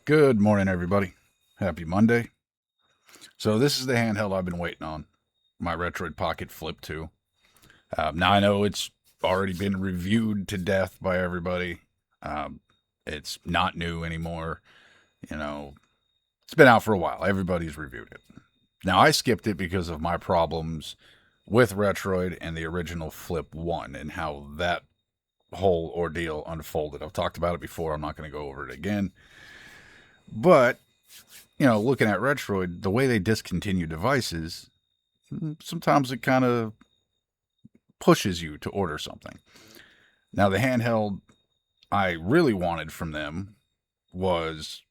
Good morning, everybody. Happy Monday. So this is the handheld I've been waiting on, my Retroid Pocket Flip 2. Now I know it's already been reviewed to death by everybody. It's not new anymore. You know, it's been out for a while. Everybody's reviewed it. Now I skipped it because of my problems with Retroid and the original Flip 1 and how that whole ordeal unfolded. I've talked about it before. I'm not going to go over it again. But, looking at Retroid, the way they discontinue devices, sometimes it kind of pushes you to order something. Now, the handheld I really wanted from them was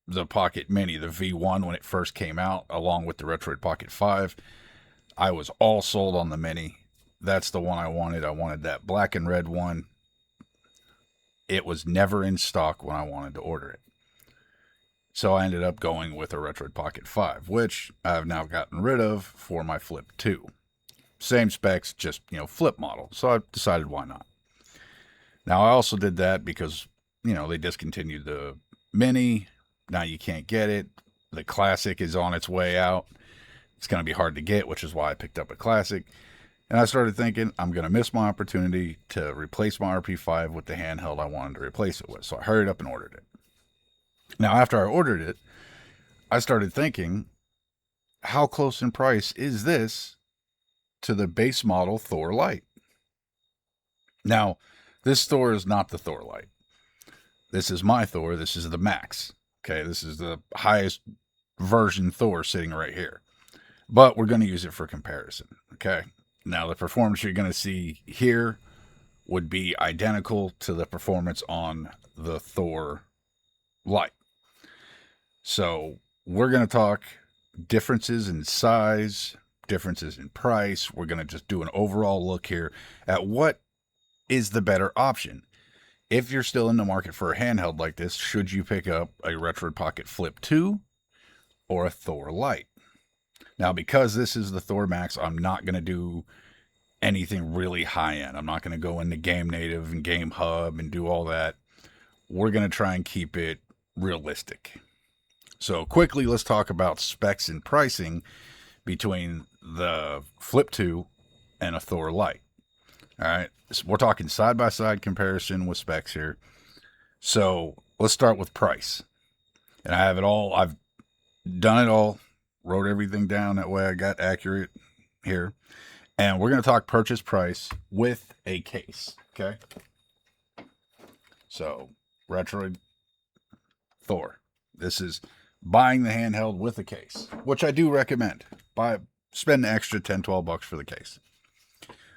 the Pocket Mini, the V1, when it first came out, along with the Retroid Pocket 5. I was all sold on the Mini. That's the one I wanted. I wanted that black and red one. It was never in stock when I wanted to order it. So I ended up going with a Retroid Pocket 5, which I've now gotten rid of for my Flip 2. Same specs, just, flip model. So I decided why not. Now I also did that because, they discontinued the Mini. Now you can't get it. The Classic is on its way out. It's going to be hard to get, which is why I picked up a Classic. And I started thinking, I'm going to miss my opportunity to replace my RP5 with the handheld I wanted to replace it with. So I hurried up and ordered it. Now, after I ordered it, I started thinking, how close in price is this to the base model Thor Lite? Now, this Thor is not the Thor Lite. This is my Thor. This is the Max. Okay, this is the highest version Thor sitting right here. But we're going to use it for comparison. Okay, now the performance you're going to see here would be identical to the performance on the Thor Lite. So we're going to talk differences in size, differences in price. We're going to just do an overall look here at what is the better option. If you're still in the market for a handheld like this, should you pick up a Retroid Pocket Flip 2 or a Thor Lite? Now, because this is the Thor Max, I'm not going to do anything really high-end. I'm not going to go into Game Native and Game Hub and do all that. We're going to try and keep it realistic. So quickly, let's talk about specs and pricing between the Flip 2 and a Thor Lite. All right, so we're talking side-by-side comparison with specs here. So let's start with price. And I have it all. I've done it all. Wrote everything down that way I got accurate here. And we're going to talk purchase price with a case. Okay. So Retroid Thor. This is buying the handheld with a case, which I do recommend. Spend an extra $10-12 for the case.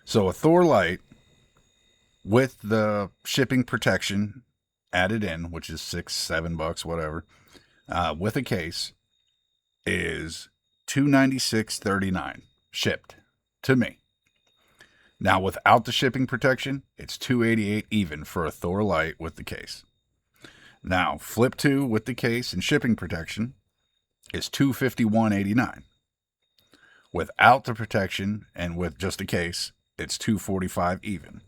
So a Thor Lite with the shipping protection added in, which is $6-7, whatever, with a case is $296.39 shipped to me. Now without the shipping protection, it's $288 even for a Thor Lite with the case. Now, Flip 2 with the case and shipping protection is $251.89. Without the protection and with just a case, it's $245 even.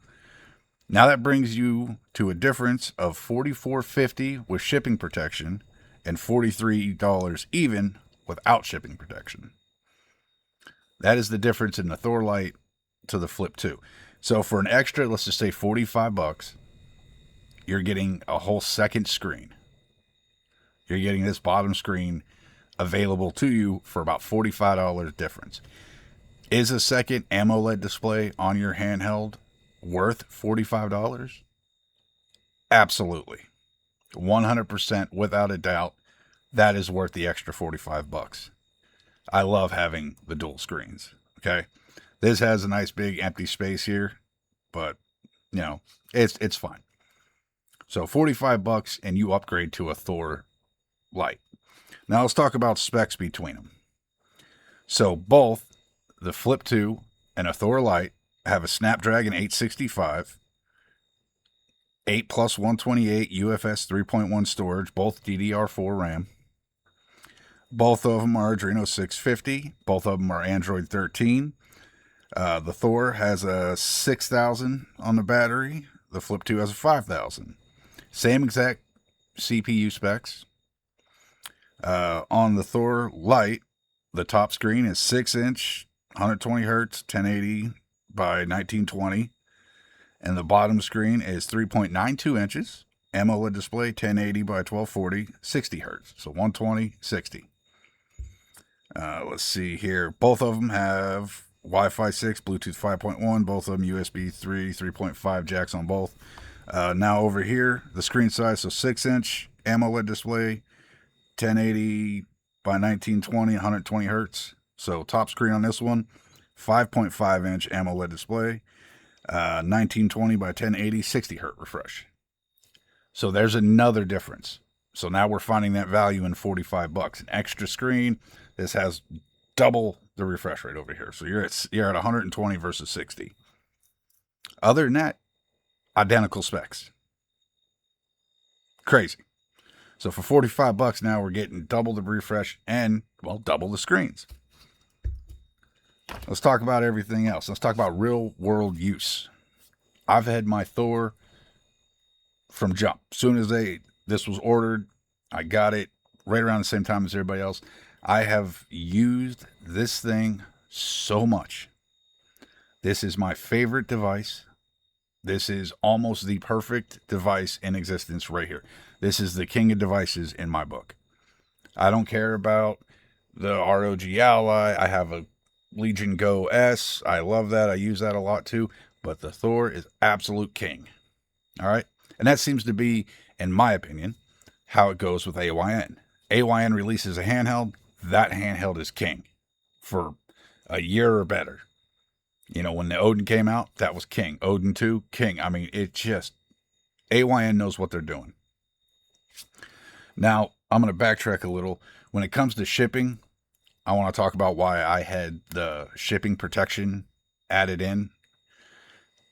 Now that brings you to a difference of $44.50 with shipping protection and $43 even without shipping protection. That is the difference in the Thor Lite to the Flip 2. So for an extra, let's just say $45, you're getting a whole second screen. You're getting this bottom screen available to you for about $45 difference. Is a second AMOLED display on your handheld worth $45? Absolutely. 100% without a doubt, that is worth the extra $45. I love having the dual screens. Okay. This has a nice big empty space here, but it's fine. So $45 and you upgrade to a Thor Lite. Now let's talk about specs between them. So both the Flip 2 and a Thor Lite have a Snapdragon 865, 8 plus 128 UFS 3.1 storage, both DDR4 RAM. Both of them are Adreno 650. Both of them are Android 13. The Thor has a 6,000 on the battery. The Flip 2 has a 5,000. Same exact CPU specs. On the Thor Lite, the top screen is 6-inch, 120 hertz, 1080 by 1920. And the bottom screen is 3.92 inches, AMOLED display, 1080 by 1240, 60 hertz. So 120, 60. Let's see here. Both of them have Wi-Fi 6, Bluetooth 5.1, both of them USB 3, 3.5 jacks on both. Now over here, the screen size, so 6-inch AMOLED display, 1080 by 1920, 120 hertz. So top screen on this one, 5.5-inch AMOLED display, 1920 by 1080, 60 hertz refresh. So there's another difference. So now we're finding that value in $45. An extra screen. This has double the refresh rate over here. So you're at 120 versus 60. Other than that, identical specs. Crazy. So for $45 now, we're getting double the refresh and, well, double the screens. Let's talk about everything else. Let's talk about real world use. I've had my Thor from jump. As soon as this was ordered, I got it right around the same time as everybody else. I have used this thing so much. This is my favorite device. This is almost the perfect device in existence right here. This is the king of devices in my book. I don't care about the ROG Ally. I have a Legion Go S. I love that. I use that a lot too. But the Thor is absolute king. All right? And that seems to be, in my opinion, how it goes with AYN. AYN releases a handheld. That handheld is king for a year or better. You know, when the Odin came out, that was king. Odin 2, king. I mean, AYN knows what they're doing. Now, I'm going to backtrack a little. When it comes to shipping, I want to talk about why I had the shipping protection added in.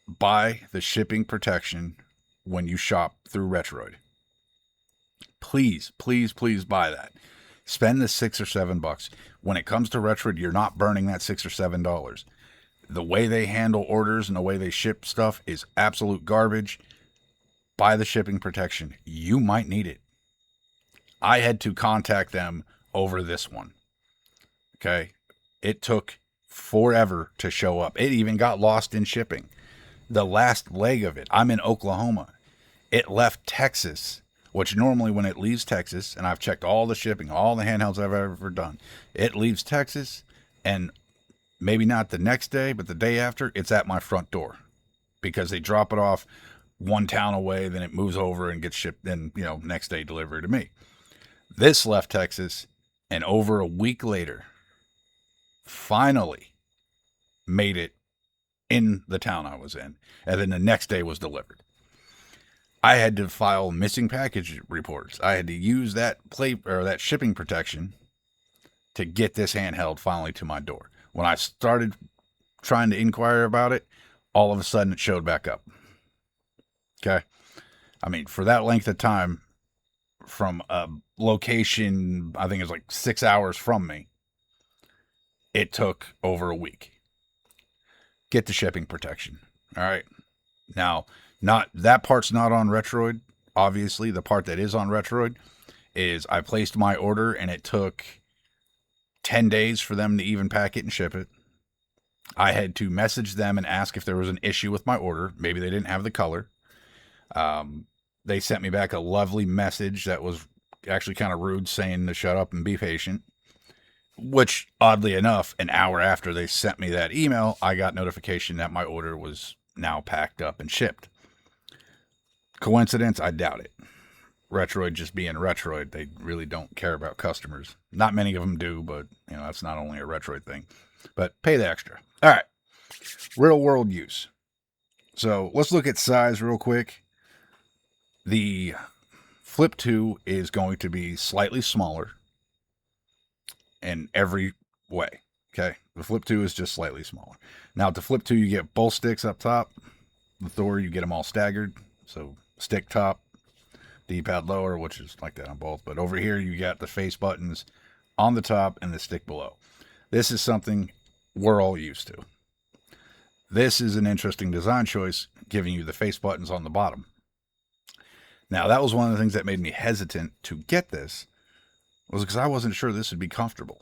Buy the shipping protection when you shop through Retroid. Please, please, please buy that. Spend the $6 or $7. When it comes to Retroid, you're not burning that $6 or $7. The way they handle orders and the way they ship stuff is absolute garbage. Buy the shipping protection. You might need it. I had to contact them over this one. Okay? It took forever to show up. It even got lost in shipping. The last leg of it, I'm in Oklahoma. It left Texas, which normally when it leaves Texas, and I've checked all the shipping, all the handhelds I've ever done, it leaves Texas, and maybe not the next day, but the day after, it's at my front door because they drop it off one town away, then it moves over and gets shipped, then, next day delivered to me. This left Texas, and over a week later, finally made it in the town I was in, and then the next day was delivered. I had to file missing package reports. I had to use that shipping protection to get this handheld finally to my door. When I started trying to inquire about it, all of a sudden it showed back up. Okay? I mean, for that length of time, from a location, I think it was like 6 hours from me, it took over a week. Get the shipping protection. All right? Now, that part's not on Retroid. Obviously, the part that is on Retroid is I placed my order and it took 10 days for them to even pack it and ship it. I had to message them and ask if there was an issue with my order. Maybe they didn't have the color. They sent me back a lovely message that was actually kind of rude, saying to shut up and be patient. Which, oddly enough, an hour after they sent me that email, I got notification that my order was now packed up and shipped. Coincidence? I doubt it. Retroid just being Retroid, they really don't care about customers. Not many of them do, but that's not only a Retroid thing. But pay the extra. All right. Real world use. So let's look at size real quick. The Flip 2 is going to be slightly smaller in every way. Okay. The Flip 2 is just slightly smaller. Now, with the Flip 2, you get both sticks up top. The Thor, you get them all staggered. So stick top, D-pad lower, which is like that on both. But over here, you got the face buttons on the top and the stick below. This is something we're all used to. This is an interesting design choice, giving you the face buttons on the bottom. Now, that was one of the things that made me hesitant to get this, was because I wasn't sure this would be comfortable.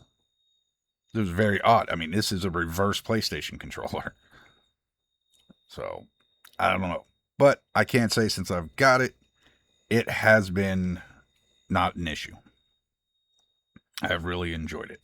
It was very odd. I mean, this is a reverse PlayStation controller. So, I don't know. But I can't say since I've got it, it has been not an issue. I've really enjoyed it.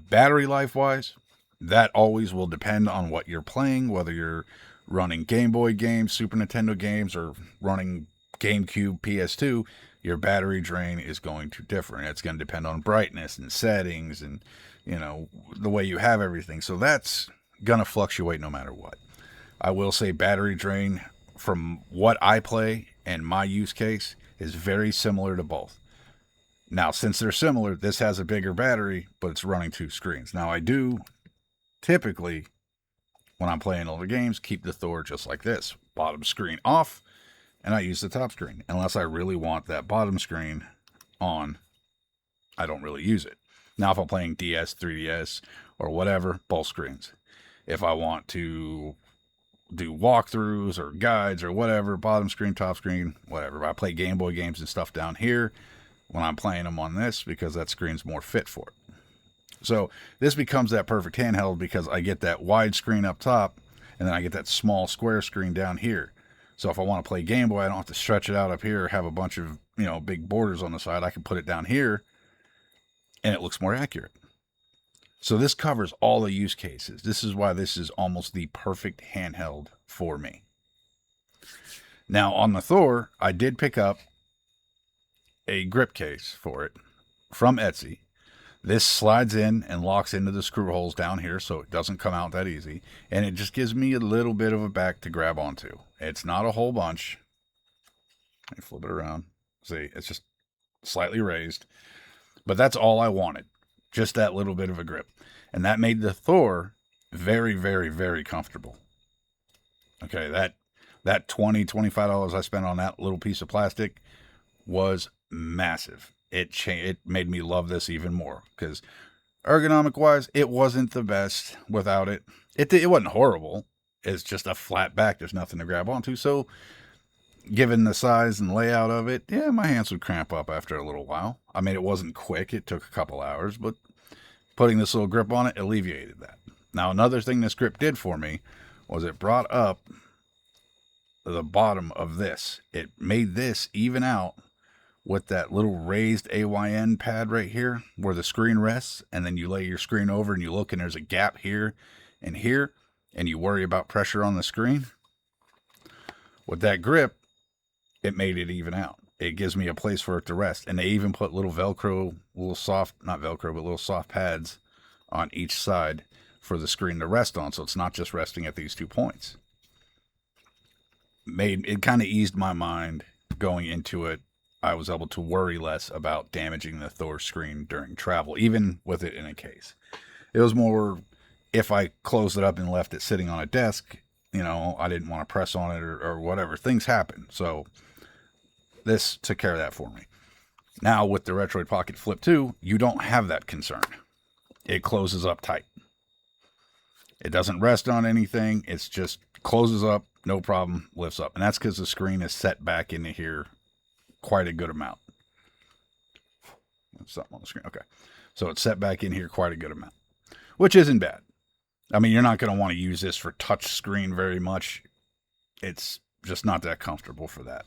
Battery life wise, that always will depend on what you're playing, whether you're running Game Boy games, Super Nintendo games, or running GameCube, PS2, your battery drain is going to differ. And it's going to depend on brightness and settings and, you know, the way you have everything. So that's going to fluctuate no matter what. I will say battery drain from what I play and my use case is very similar to both. Now, since they're similar, this has a bigger battery, but it's running 2 screens. Now, I do typically, when I'm playing older games, keep the Thor just like this. Bottom screen off, and I use the top screen. Unless I really want that bottom screen on, I don't really use it. Now, if I'm playing DS, 3DS, or whatever, both screens. If I want to do walkthroughs or guides or whatever, bottom screen, top screen, whatever. But I play Game Boy games and stuff down here when I'm playing them on this because that screen's more fit for it. So this becomes that perfect handheld because I get that wide screen up top and then I get that small square screen down here. So if I want to play Game Boy, I don't have to stretch it out up here or have a bunch of, you know, big borders on the side. I can put it down here and it looks more accurate. So this covers all the use cases. This is why this is almost the perfect handheld for me. Now on the Thor, I did pick up a grip case for it from Etsy. This slides in and locks into the screw holes down here so it doesn't come out that easy. And it just gives me a little bit of a back to grab onto. It's not a whole bunch. Let me flip it around. See, it's just slightly raised. But that's all I wanted. Just that little bit of a grip. And that made the Thor very, very, very comfortable. Okay, that $20, $25 I spent on that little piece of plastic was massive. It made me love this even more because ergonomic wise, it wasn't the best without it. It wasn't horrible. It's just a flat back. There's nothing to grab onto. So given the size and layout of it, yeah, my hands would cramp up after a little while. I mean, it wasn't quick. It took a couple hours, but putting this little grip on it alleviated that. Now, another thing this grip did for me was it brought up the bottom of this. It made this even out with that little raised AYN pad right here where the screen rests, and then you lay your screen over and you look and there's a gap here, and you worry about pressure on the screen. With that grip, it made it even out. It gives me a place for it to rest. And they even put little Velcro, not Velcro, but little soft pads on each side for the screen to rest on. So it's not just resting at these 2 points. It kind of eased my mind going into it. I was able to worry less about damaging the Thor screen during travel, even with it in a case. It was more if I closed it up and left it sitting on a desk, you know, I didn't want to press on it or whatever. Things happen. So this took care of that for me. Now with the Retroid Pocket Flip 2, you don't have that concern. It closes up tight. It doesn't rest on anything. It's just closes up, no problem, lifts up. And that's because the screen is set back into here quite a good amount. That's something on the screen. Okay. So it's set back in here quite a good amount, which isn't bad. I mean, you're not going to want to use this for touch screen very much. It's just not that comfortable for that.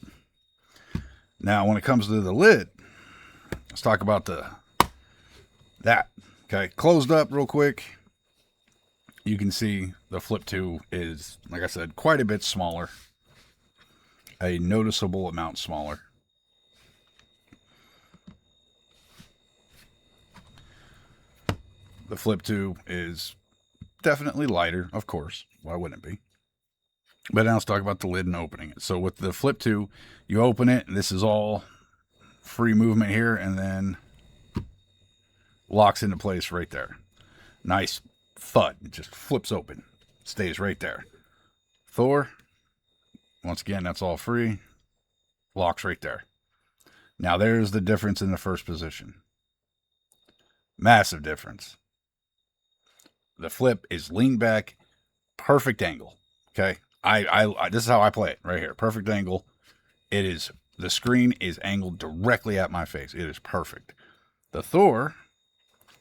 Now, when it comes to the lid, let's talk about that. Okay, closed up real quick. You can see the Flip 2 is, like I said, quite a bit smaller. A noticeable amount smaller. The Flip 2 is definitely lighter, of course. Why wouldn't it be? But now let's talk about the lid and opening it. So with the Flip 2, you open it. This is all free movement here, and then locks into place right there. Nice thud. It just flips open. Stays right there. Thor, once again, that's all free. Locks right there. Now there's the difference in the first position. Massive difference. The Flip is lean back, perfect angle. Okay, I this is how I play it right here. Perfect angle. It is, the screen is angled directly at my face. It is perfect. The Thor,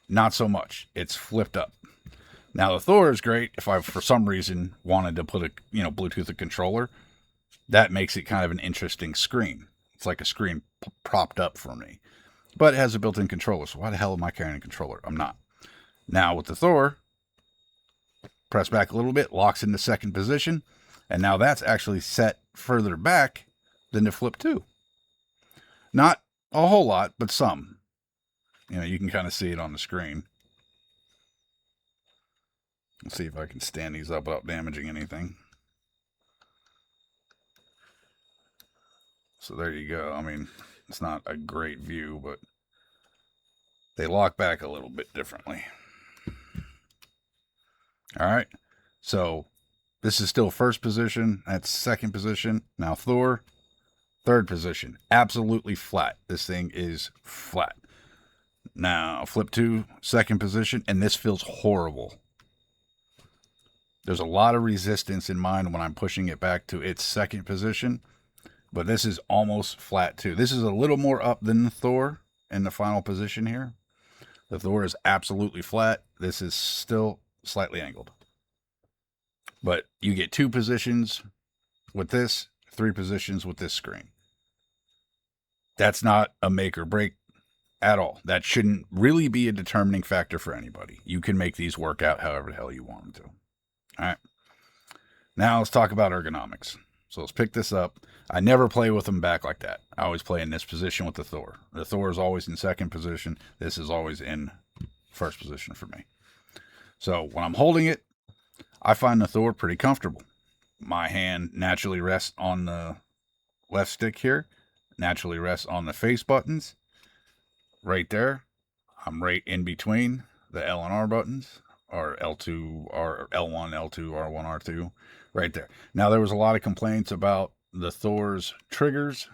not so much. It's flipped up. Now the Thor is great if I, for some reason, wanted to put a Bluetooth a controller. That makes it kind of an interesting screen. It's like a screen propped up for me, but it has a built-in controller. So why the hell am I carrying a controller? I'm not. Now with the Thor, press back a little bit, locks into second position, and now that's actually set further back than the Flip 2. Not a whole lot, but some. You can kind of see it on the screen. Let's see if I can stand these up without damaging anything. So there you go. I mean, it's not a great view, but they lock back a little bit differently. All right. So this is still first position. That's second position. Now Thor, third position. Absolutely flat. This thing is flat. Now Flip 2, second position, and this feels horrible. There's a lot of resistance in mine when I'm pushing it back to its second position, but this is almost flat too. This is a little more up than the Thor in the final position here. The Thor is absolutely flat. This is still slightly angled. But you get 2 positions with this, 3 positions with this screen. That's not a make or break at all. That shouldn't really be a determining factor for anybody. You can make these work out however the hell you want them to. All right. Now let's talk about ergonomics. So let's pick this up. I never play with them back like that. I always play in this position with the Thor. The Thor is always in second position. This is always in first position for me. So when I'm holding it, I find the Thor pretty comfortable. My hand naturally rests on the left stick here, naturally rests on the face buttons. Right there, I'm right in between the L and R buttons, or L2, or L1, L2, R1, R2, right there. Now, there was a lot of complaints about the Thor's triggers.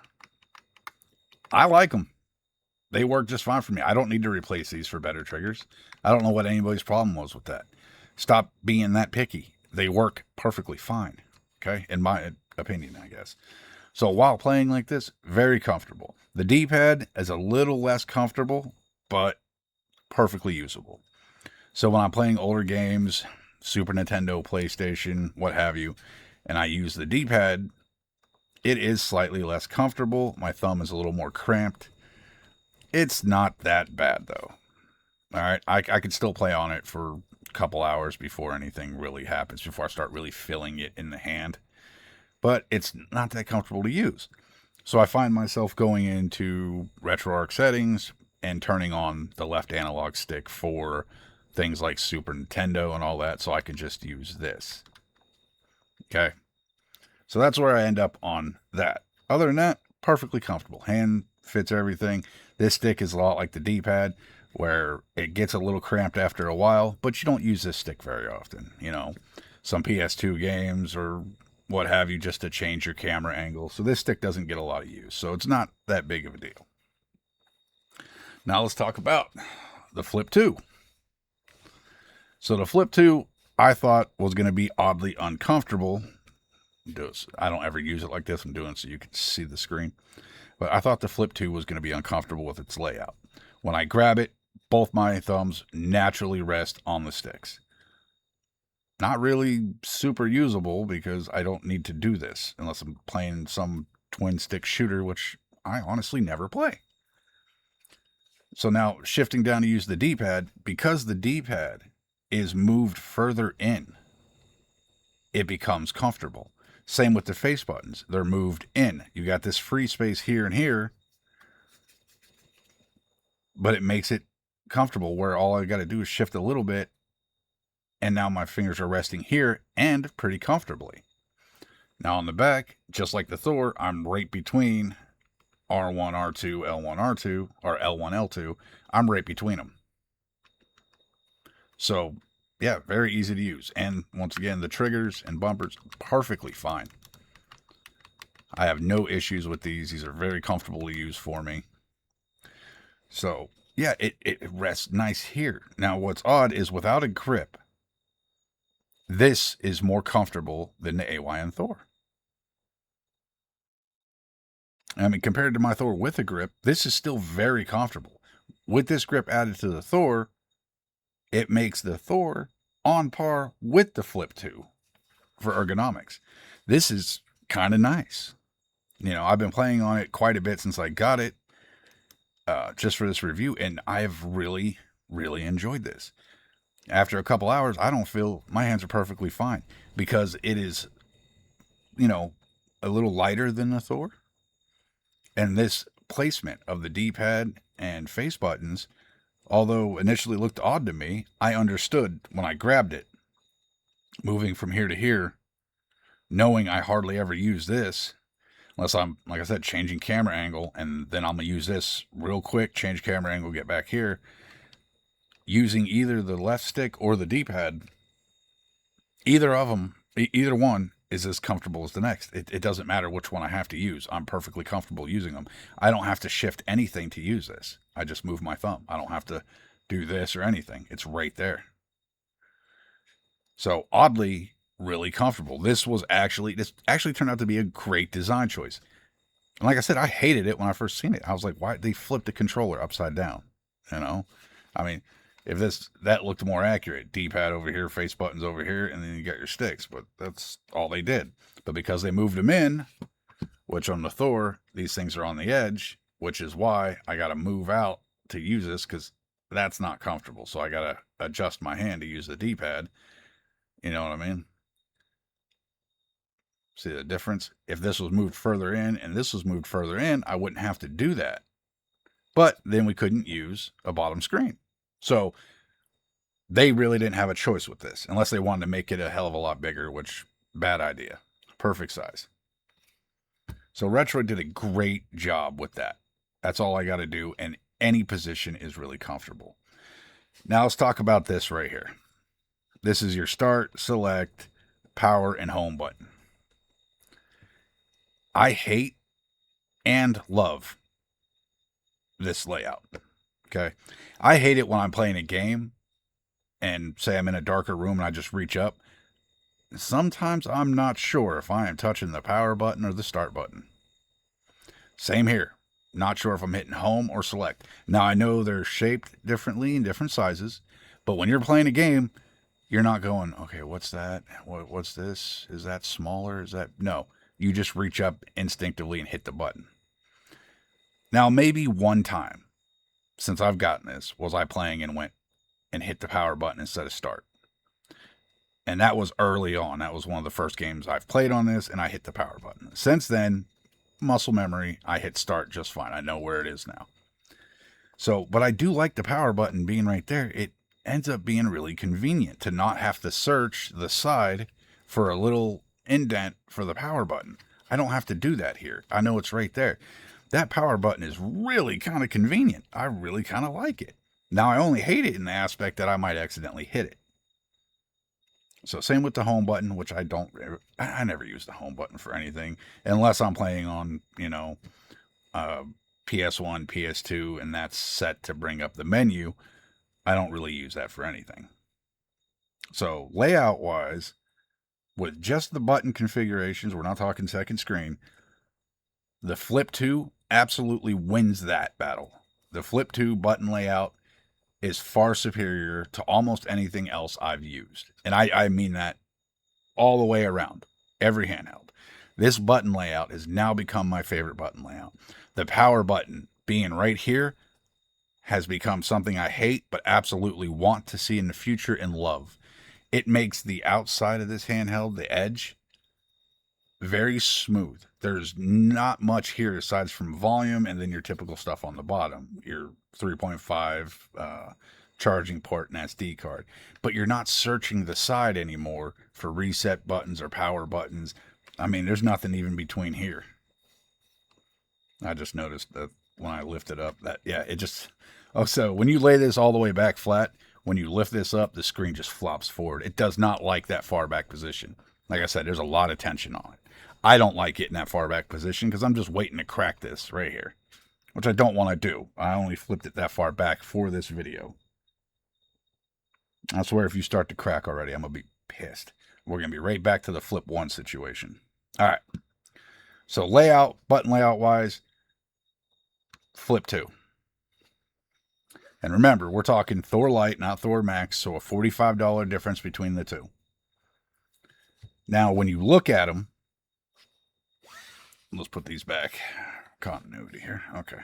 I like them. They work just fine for me. I don't need to replace these for better triggers. I don't know what anybody's problem was with that. Stop being that picky. They work perfectly fine, okay? In my opinion, I guess. So while playing like this, very comfortable. The D-pad is a little less comfortable, but perfectly usable. So when I'm playing older games, Super Nintendo, PlayStation, what have you, and I use the D-pad, it is slightly less comfortable. My thumb is a little more cramped. It's not that bad, though. All right, I could still play on it for a couple hours before anything really happens, before I start really feeling it in the hand. But it's not that comfortable to use. So I find myself going into RetroArch settings and turning on the left analog stick for things like Super Nintendo and all that, so I can just use this. Okay. So that's where I end up on that. Other than that, perfectly comfortable. Hand fits everything. This stick is a lot like the D-pad, where it gets a little cramped after a while, but you don't use this stick very often. Some PS2 games or what have you, just to change your camera angle. So this stick doesn't get a lot of use. So it's not that big of a deal. Now let's talk about the Flip 2. So the Flip 2, I thought was going to be oddly uncomfortable. I don't ever use it like this. I'm doing it so you can see the screen. But I thought the Flip 2 was going to be uncomfortable with its layout. When I grab it, both my thumbs naturally rest on the sticks. Not really super usable because I don't need to do this unless I'm playing some twin stick shooter, which I honestly never play. So now shifting down to use the D-pad, because the D-pad is moved further in, it becomes comfortable. Same with the face buttons. They're moved in. You got this free space here and here, but it makes it comfortable where all I got to do is shift a little bit, and now my fingers are resting here and pretty comfortably. Now on the back, just like the Thor, I'm right between R1, R2, L1, R2, or L1, L2. I'm right between them. So, yeah, very easy to use. And once again, the triggers and bumpers, perfectly fine. I have no issues with these. These are very comfortable to use for me. So, yeah, it rests nice here. Now, what's odd is without a grip, this is more comfortable than the AYN Thor. I mean, compared to my Thor with a grip, this is still very comfortable. with this grip added to the Thor, it makes the Thor on par with the Flip 2 for ergonomics. This is kind of nice. You know, I've been playing on it quite a bit since I got it, just for this review, and I've really, really enjoyed this. After a couple hours, I don't feel my hands are perfectly fine because it is, you know, a little lighter than the Thor. And this placement of the D-pad and face buttons, although initially looked odd to me, I understood when I grabbed it. Moving from here to here, knowing I hardly ever use this, unless I'm, like I said, changing camera angle, and then I'm going to use this real quick, change camera angle, get back here. Using either the left stick or the D-pad, either of them, either one is as comfortable as the next. It doesn't matter which one I have to use. I'm perfectly comfortable using them. I don't have to shift anything to use this. I just move my thumb. I don't have to do this or anything. It's right there. So oddly, really comfortable. This actually turned out to be a great design choice. And like I said, I hated it when I first seen it. I was like, why they flipped the controller upside down? You know, I mean, if that looked more accurate, D-pad over here, face buttons over here, and then you got your sticks. But that's all they did. But because they moved them in, which on the Thor, these things are on the edge, which is why I got to move out to use this, because that's not comfortable. So I got to adjust my hand to use the D-pad. You know what I mean? See the difference? If this was moved further in and this was moved further in, I wouldn't have to do that. But then we couldn't use a bottom screen. So they really didn't have a choice with this, unless they wanted to make it a hell of a lot bigger, which, bad idea. Perfect size. So Retroid did a great job with that. That's all I got to do, and any position is really comfortable. Now let's talk about this right here. This is your start, select, power, and home button. I hate and love this layout. Okay. I hate it when I'm playing a game and say I'm in a darker room and I just reach up. Sometimes I'm not sure if I am touching the power button or the start button. Same here. Not sure if I'm hitting home or select. Now I know they're shaped differently in different sizes, but when you're playing a game, you're not going, okay, what's that? What's this? Is that smaller? Is that... No. You just reach up instinctively and hit the button. Now, maybe one time since I've gotten this was I playing and went and hit the power button instead of start. And that was early on. That was one of the first games I've played on this, and I hit the power button. Since then, muscle memory, I hit start just fine. I know where it is now. So, but I do like the power button being right there. It ends up being really convenient to not have to search the side for a little indent for the power button. I don't have to do that here. I know it's right there. That power button is really kind of convenient. I really kind of like it. Now, I only hate it in the aspect that I might accidentally hit it. So same with the home button, which I never use the home button for anything unless I'm playing on, PS1, PS2, and that's set to bring up the menu. I don't really use that for anything. So layout wise, with just the button configurations, we're not talking second screen, the Flip 2 absolutely wins that battle. The Flip 2 button layout is far superior to almost anything else I've used. And I mean that all the way around, every handheld. This button layout has now become my favorite button layout. The power button being right here has become something I hate, but absolutely want to see in the future and love. It makes the outside of this handheld, the edge, very smooth. There's not much here aside from volume and then your typical stuff on the bottom, your 3.5 charging port and SD card. But you're not searching the side anymore for reset buttons or power buttons. I mean, there's nothing even between here. I just noticed that when I lift it up, so when you lay this all the way back flat, when you lift this up, the screen just flops forward. It does not like that far back position. Like I said, there's a lot of tension on it. I don't like it in that far back position because I'm just waiting to crack this right here, which I don't want to do. I only flipped it that far back for this video. I swear if you start to crack already, I'm going to be pissed. We're going to be right back to the Flip 1 situation. All right. So layout, button layout wise, Flip 2. And remember, we're talking Thor Lite, not Thor Max, so a $45 difference between the two. Now, when you look at them, let's put these back. Continuity here. Okay.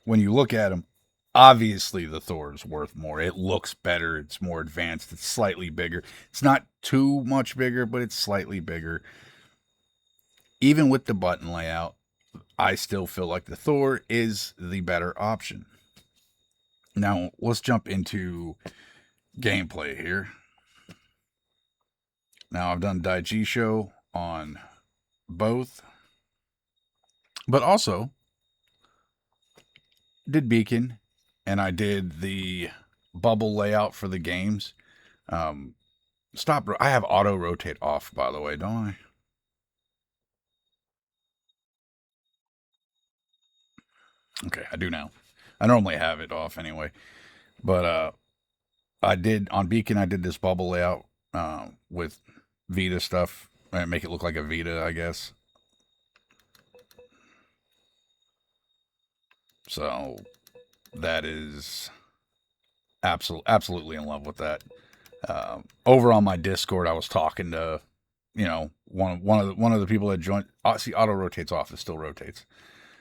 When you look at them, obviously the Thor is worth more. It looks better. It's more advanced. It's slightly bigger. It's not too much bigger, but it's slightly bigger. Even with the button layout, I still feel like the Thor is the better option. Now, let's jump into gameplay here. Now, I've done Daijisho on both, but also did Beacon, and I did the bubble layout for the games. I have auto rotate off, by the way, don't I? Okay, I do now. I normally have it off anyway, but I did on Beacon. I did this bubble layout with Vita stuff, and make it look like a Vita, I guess. So that is absolutely in love with that. Over on my Discord, I was talking to, one of the people that joined. See, auto rotates off. It still rotates.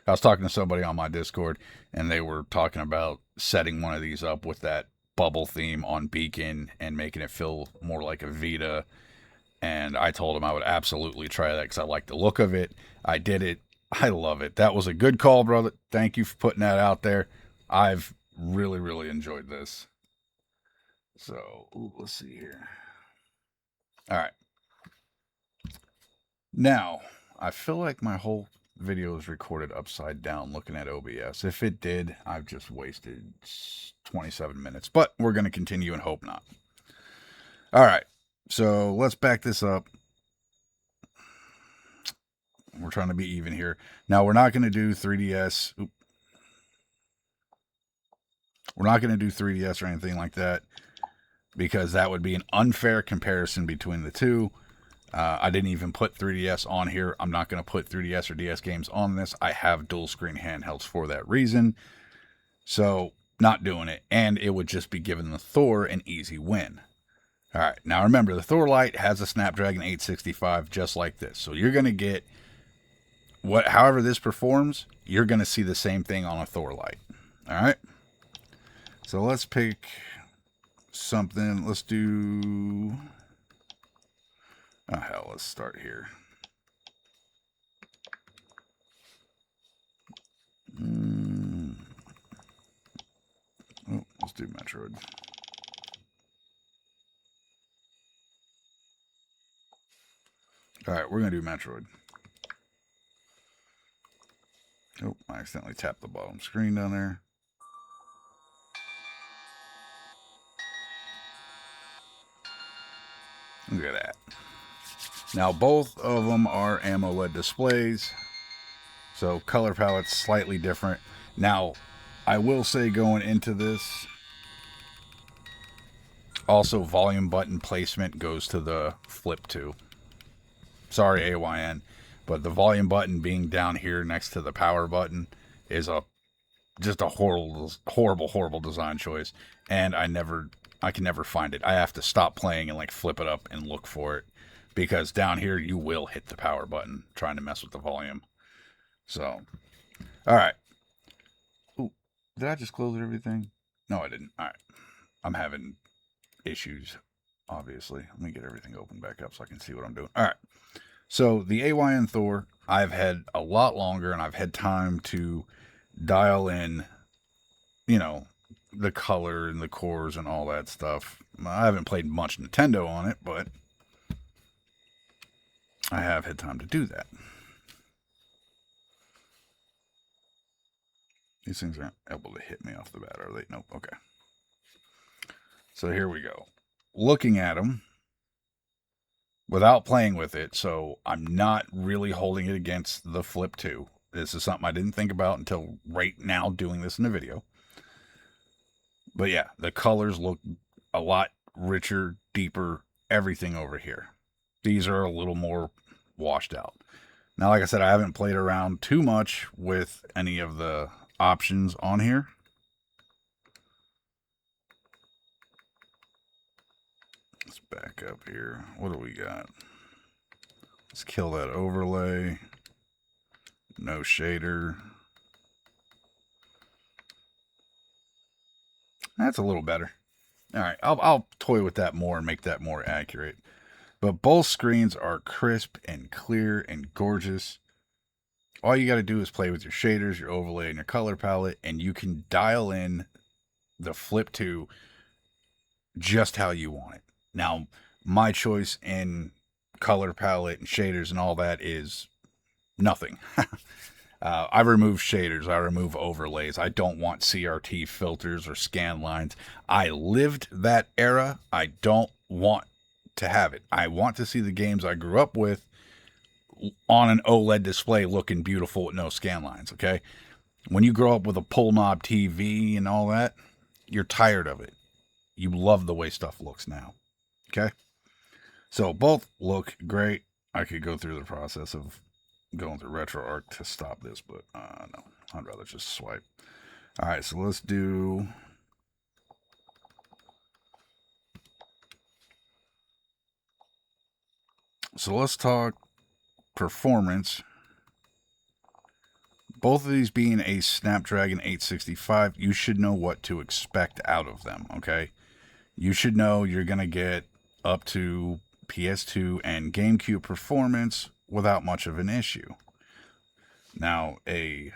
I was talking to somebody on my Discord, and they were talking about setting one of these up with that bubble theme on Beacon and making it feel more like a Vita. And I told him I would absolutely try that because I like the look of it. I did it. I love it. That was a good call, brother. Thank you for putting that out there. I've really, really enjoyed this. So, let's see here. All right. Now, I feel like my whole video is recorded upside down looking at OBS. If it did, I've just wasted 27 minutes. But we're going to continue and hope not. All right. So, let's back this up. We're trying to be even here. Now, we're not going to do 3DS. We're not going to do 3DS or anything like that because that would be an unfair comparison between the two. I didn't even put 3DS on here. I'm not going to put 3DS or DS games on this. I have dual screen handhelds for that reason. So, not doing it. And it would just be giving the Thor an easy win. All right. Now, remember, the Thor Lite has a Snapdragon 865 just like this. So, you're going to get however this performs, you're going to see the same thing on a Thor Lite. All right. So, let's pick something. Let's do... Oh, hell, let's start here. Let's do Metroid. All right, we're going to do Metroid. Oh, I accidentally tapped the bottom screen down there. Look at that. Now, both of them are AMOLED displays, so color palette's slightly different. Now, I will say going into this, also volume button placement goes to the Flip 2. Sorry, AYN, but the volume button being down here next to the power button is just a horrible design choice, and I can never find it. I have to stop playing and flip it up and look for it. Because down here, you will hit the power button trying to mess with the volume. So, all right. Ooh, did I just close everything? No, I didn't. All right. I'm having issues, obviously. Let me get everything open back up so I can see what I'm doing. All right. So, the AYN Thor, I've had a lot longer, and I've had time to dial in, the color and the cores and all that stuff. I haven't played much Nintendo on it, but... I have had time to do that. These things aren't able to hit me off the bat, are they? Nope. Okay. So here we go. Looking at them without playing with it, so I'm not really holding it against the Flip 2. This is something I didn't think about until right now doing this in the video. But yeah, the colors look a lot richer, deeper, everything over here. These are a little more washed out. Now, like I said, I haven't played around too much with any of the options on here. Let's back up here. What do we got? Let's kill that overlay. No shader. That's a little better. All right, I'll toy with that more and make that more accurate. But both screens are crisp and clear and gorgeous. All you got to do is play with your shaders, your overlay, and your color palette, and you can dial in the Flip 2 just how you want it. Now, my choice in color palette and shaders and all that is nothing. I remove shaders. I remove overlays. I don't want CRT filters or scan lines. I lived that era. I don't want to have it. I want to see the games I grew up with on an OLED display looking beautiful with no scan lines, okay? When you grow up with a pull knob TV and all that, you're tired of it. You love the way stuff looks now, okay? So both look great. I could go through the process of going through RetroArch to stop this, but no, I'd rather just swipe. All right, so let's do... So let's talk performance. Both of these being a Snapdragon 865, you should know what to expect out of them, okay? You should know you're going to get up to PS2 and GameCube performance without much of an issue. Now, a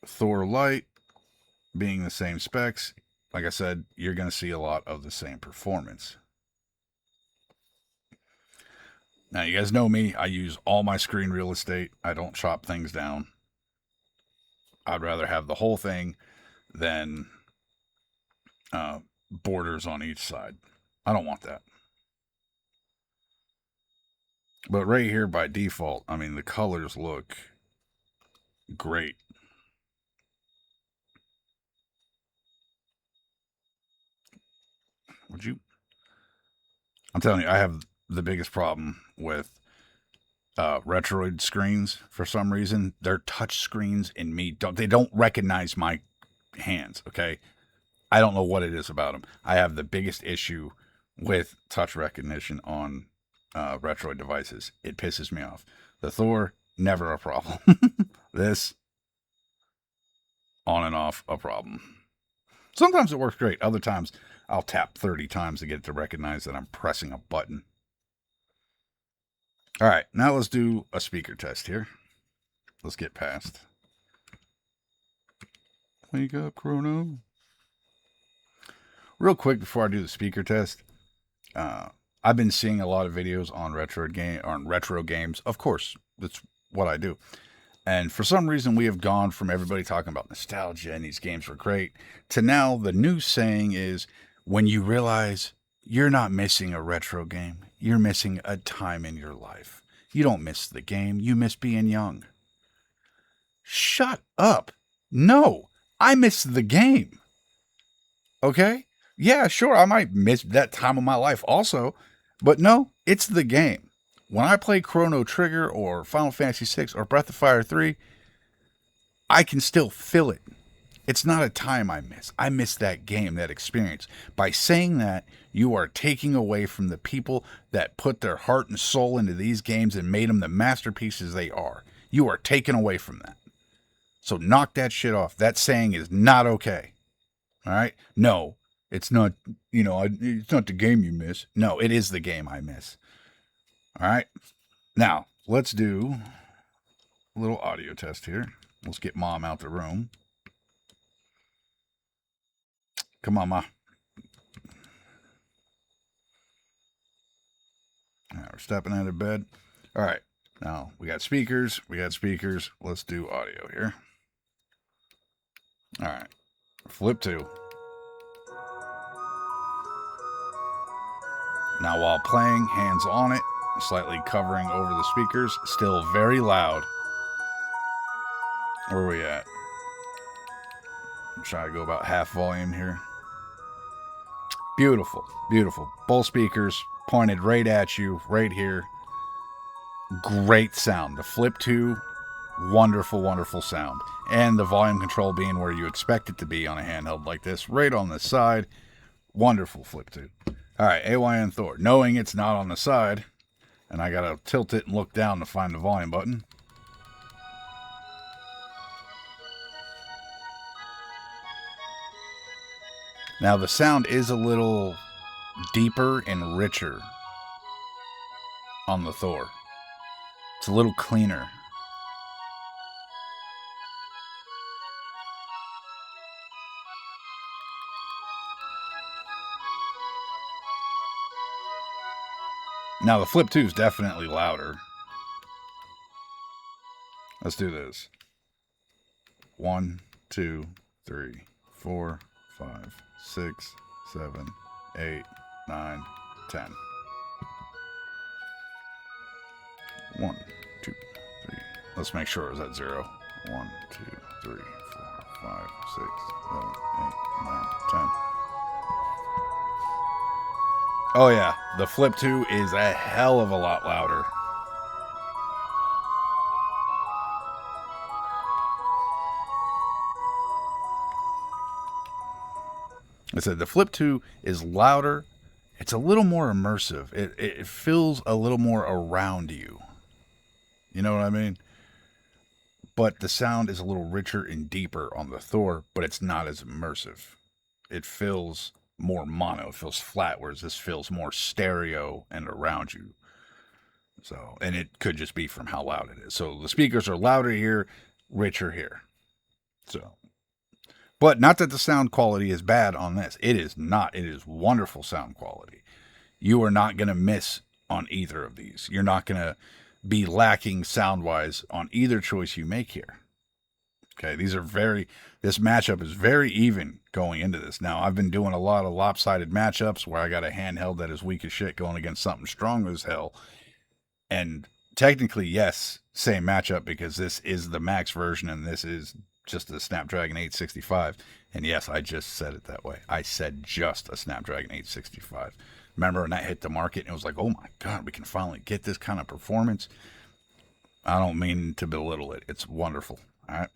Thor Lite being the same specs, like I said, you're going to see a lot of the same performance. Now, you guys know me. I use all my screen real estate. I don't chop things down. I'd rather have the whole thing than borders on each side. I don't want that. But right here, by default, I mean, the colors look great. Would you? I'm telling you, I have the biggest problem with Retroid screens for some reason. They're touch screens and they don't recognize my hands, okay? I don't know what it is about them. I have the biggest issue with touch recognition on Retroid devices. It pisses me off. The Thor, never a problem. This, on and off, a problem. Sometimes it works great. Other times, I'll tap 30 times to get it to recognize that I'm pressing a button. All right, now let's do a speaker test here. Let's get past. Wake up, Chrono. Real quick before I do the speaker test, I've been seeing a lot of videos on retro games. Of course, that's what I do. And for some reason, we have gone from everybody talking about nostalgia and these games were great to now the new saying is when you realize you're not missing a retro game, you're missing a time in your life. You don't miss the game, you miss being young. Shut up. No, I miss the game. Okay? Yeah, sure, I might miss that time of my life also, but no, it's the game. When I play Chrono Trigger or Final Fantasy VI or Breath of Fire 3, I can still feel it. It's not a time I miss. I miss that game, that experience. By saying that, you are taking away from the people that put their heart and soul into these games and made them the masterpieces they are. You are taken away from that. So knock that shit off. That saying is not okay. All right? No, it's not, it's not the game you miss. No, it is the game I miss. All right? Now, let's do a little audio test here. Let's get Mom out the room. Come on, Ma. All right, we're stepping out of bed. All right, now we got speakers. Let's do audio here. All right, Flip 2. Now while playing, hands on it, slightly covering over the speakers, still very loud. Where are we at? I'm trying to go about half volume here. Beautiful, beautiful. Both speakers pointed right at you, right here. Great sound. The Flip 2, wonderful, wonderful sound. And the volume control being where you expect it to be on a handheld like this, right on the side. Wonderful Flip 2. All right, AYN Thor. Knowing it's not on the side, and I gotta tilt it and look down to find the volume button. Now the sound is a little deeper and richer on the Thor. It's a little cleaner. Now the Flip 2 is definitely louder. Let's do this. 1, 2, 3, 4, 5, 6, 7, 8, 9, 10. 1, 2, 3. Let's make sure it was at 0. 1, 2, 3, 4, 5, 6, 7, 8, 9, 10. Oh yeah, the Flip 2 is a hell of a lot louder. I said the Flip 2 is louder. It's a little more immersive. It feels a little more around you. You know what I mean? But the sound is a little richer and deeper on the Thor, but it's not as immersive. It feels more mono. It feels flat, whereas this feels more stereo and around you. So, and it could just be from how loud it is. So the speakers are louder here, richer here. So, but not that the sound quality is bad on this. It is not. It is wonderful sound quality. You are not going to miss on either of these. You're not going to be lacking sound wise on either choice you make here. Okay, this matchup is very even going into this. Now, I've been doing a lot of lopsided matchups where I got a handheld that is weak as shit going against something strong as hell. And technically, yes, same matchup because this is the Max version and this is just a Snapdragon 865. And yes, I just said it that way. I said just a Snapdragon 865. Remember when that hit the market and it was like, oh my God, we can finally get this kind of performance. I don't mean to belittle it. It's wonderful. All right.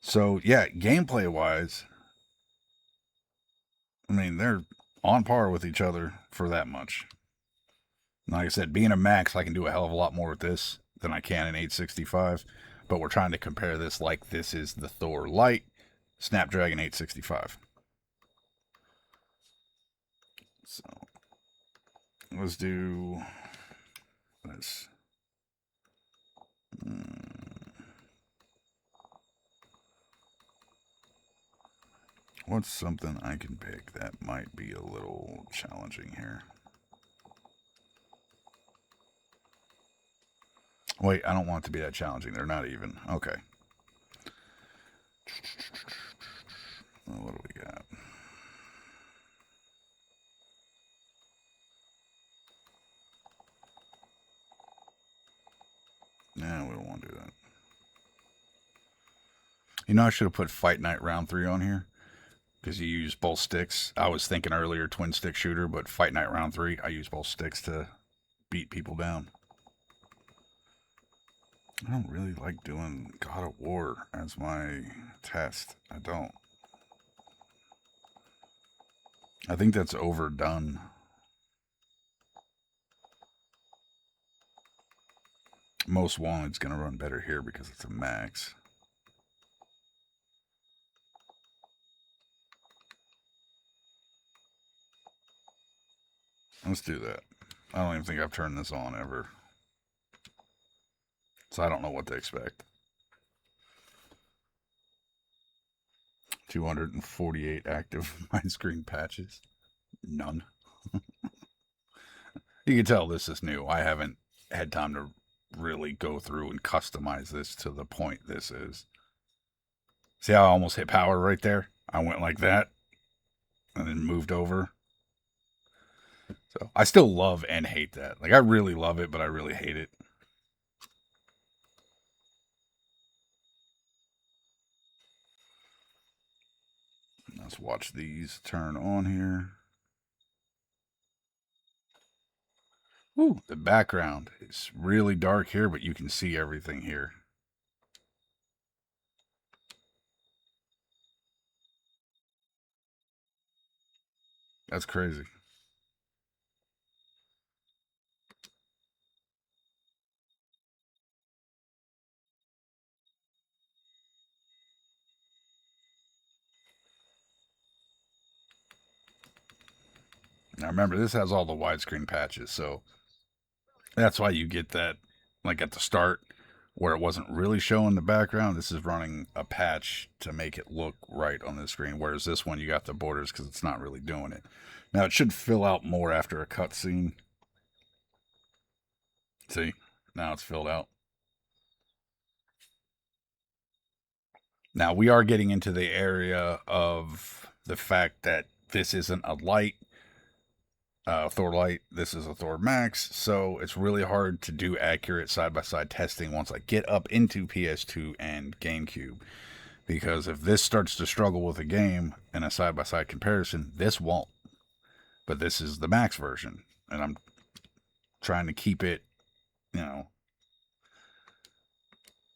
So yeah, gameplay wise, I mean, they're on par with each other for that much. Like I said, being a Max, I can do a hell of a lot more with this than I can in 865. But we're trying to compare this like this is the Thor Lite Snapdragon 865. So let's do this. What's something I can pick that might be a little challenging here? Wait, I don't want it to be that challenging. They're not even. Okay. What do we got? Nah, we don't want to do that. You know, I should have put Fight Night Round 3 on here because you use both sticks. I was thinking earlier twin stick shooter, but Fight Night Round 3, I use both sticks to beat people down. I don't really like doing God of War as my test. I don't. I think that's overdone. Most Wanted's going to run better here because it's a Max. Let's do that. I don't even think I've turned this on ever. So I don't know what to expect. 248 active windscreen patches. None. You can tell this is new. I haven't had time to really go through and customize this to the point this is. See how I almost hit power right there? I went like that and then moved over. So I still love and hate that. Like I really love it, but I really hate it. Let's watch these turn on here. Ooh, the background is really dark here, but you can see everything here. That's crazy. Now remember, this has all the widescreen patches, so that's why you get that, like at the start, where it wasn't really showing the background. This is running a patch to make it look right on the screen, whereas this one, you got the borders because it's not really doing it. Now, it should fill out more after a cutscene. See? Now it's filled out. Now, we are getting into the area of the fact that this isn't a light, Thor Lite. This is a Thor Max, so it's really hard to do accurate side-by-side testing once I get up into PS2 and GameCube. Because if this starts to struggle with a game in a side-by-side comparison, this won't. But this is the Max version, and I'm trying to keep it, you know.